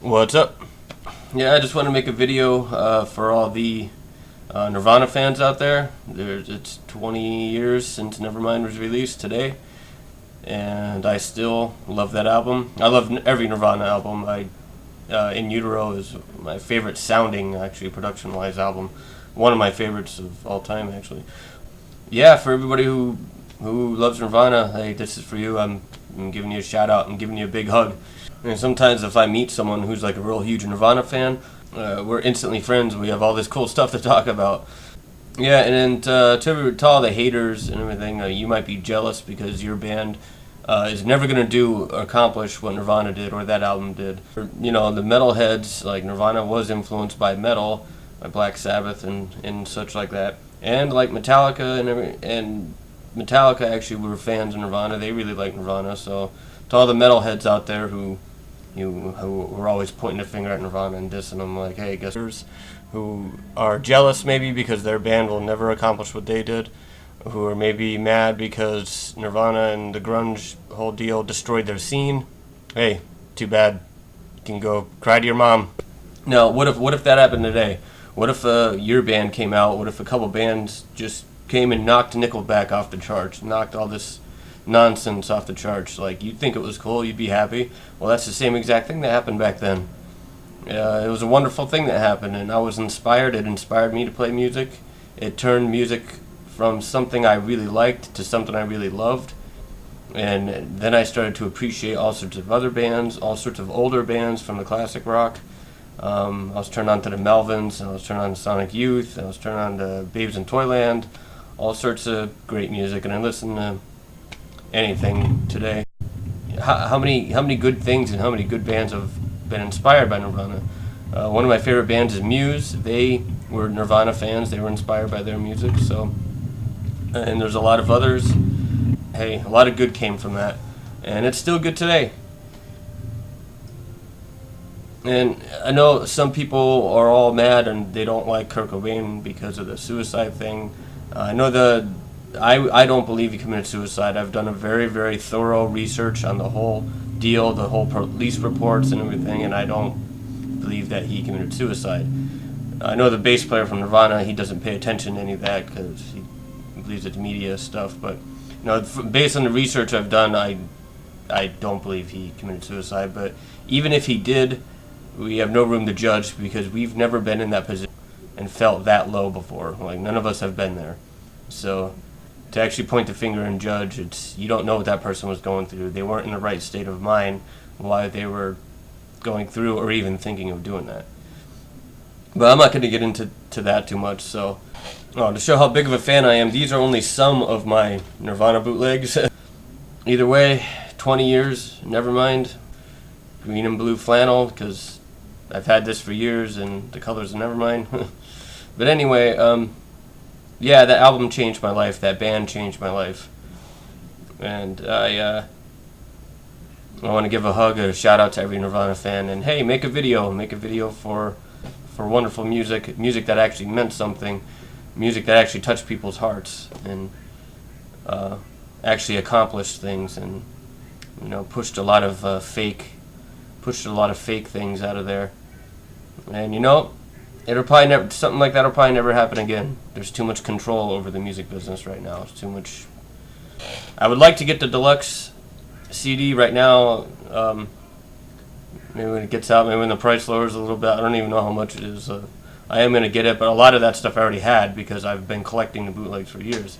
What's up? Yeah, I just want to make a video for all the Nirvana fans out there. It's 20 years since Nevermind was released today, and I still love that album. I love every Nirvana album. In Utero is my favorite sounding, actually, production-wise album. One of my favorites of all time, actually. Yeah, for everybody who loves Nirvana, hey, this is for you. I'm giving you a shout out. I'm giving you a big hug. And sometimes if I meet someone who's like a real huge Nirvana fan, we're instantly friends. We have all this cool stuff to talk about. Yeah, and to all the haters and everything, you might be jealous because your band is never going to do or accomplish what Nirvana did or that album did. You know, the metalheads, like Nirvana was influenced by metal, by Black Sabbath and such like that. And like Metallica and Metallica actually were fans of Nirvana. They really like Nirvana. So to all the metalheads out there who were always pointing a finger at Nirvana and dissing them, like, hey, guess who are jealous maybe because their band will never accomplish what they did, who are maybe mad because Nirvana and the grunge whole deal destroyed their scene. Hey, too bad. You can go cry to your mom. Now, what if that happened today? What if your band came out? What if a couple bands just came and knocked Nickelback off the charts, knocked all this nonsense off the charts? Like, you'd think it was cool, you'd be happy. Well, that's the same exact thing that happened back then. It was a wonderful thing that happened, and I was inspired. It inspired me to play music. It turned music from something I really liked to something I really loved. And then I started to appreciate all sorts of other bands, all sorts of older bands from the classic rock. I was turned on to the Melvins, and I was turned on to Sonic Youth, and I was turned on to Babes in Toyland, all sorts of great music, and I listen to anything today. How many good things and how many good bands have been inspired by Nirvana? One of my favorite bands is Muse. They were Nirvana fans. They were inspired by their music. So, and there's a lot of others. Hey, a lot of good came from that, and it's still good today. And I know some people are all mad and they don't like Kurt Cobain because of the suicide thing. I don't believe he committed suicide. I've done a very, very thorough research on the whole deal, the whole police reports and everything, and I don't believe that he committed suicide. I know the bass player from Nirvana, he doesn't pay attention to any of that because he believes it's media stuff. But you know, based on the research I've done, I don't believe he committed suicide. But even if he did, we have no room to judge because we've never been in that position and felt that low before. Like, none of us have been there. So to actually point the finger and judge, you don't know what that person was going through. They weren't in the right state of mind while they were going through or even thinking of doing that. But I'm not going to get into that too much. So to show how big of a fan I am, these are only some of my Nirvana bootlegs. Either way, 20 years, Nevermind, green and blue flannel, because I've had this for years and the colors of Nevermind. But anyway, yeah, that album changed my life. That band changed my life. And I want to give a hug, a shout out to every Nirvana fan. And hey, make a video for wonderful music that actually meant something, music that actually touched people's hearts and actually accomplished things, and you know, pushed a lot of fake things out of there. And you know, something like that will probably never happen again. There's too much control over the music business right now. It's too much. I would like to get the deluxe CD right now. Maybe when it gets out, maybe when the price lowers a little bit. I don't even know how much it is. I am going to get it, but a lot of that stuff I already had because I've been collecting the bootlegs for years.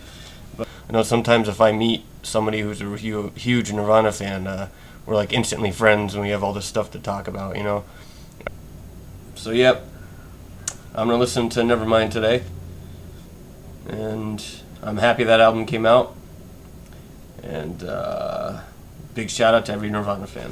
But I know sometimes if I meet somebody who's a huge Nirvana fan, we're like instantly friends and we have all this stuff to talk about, you know. So yep, I'm going to listen to Nevermind today, and I'm happy that album came out, and big shout out to every Nirvana fan.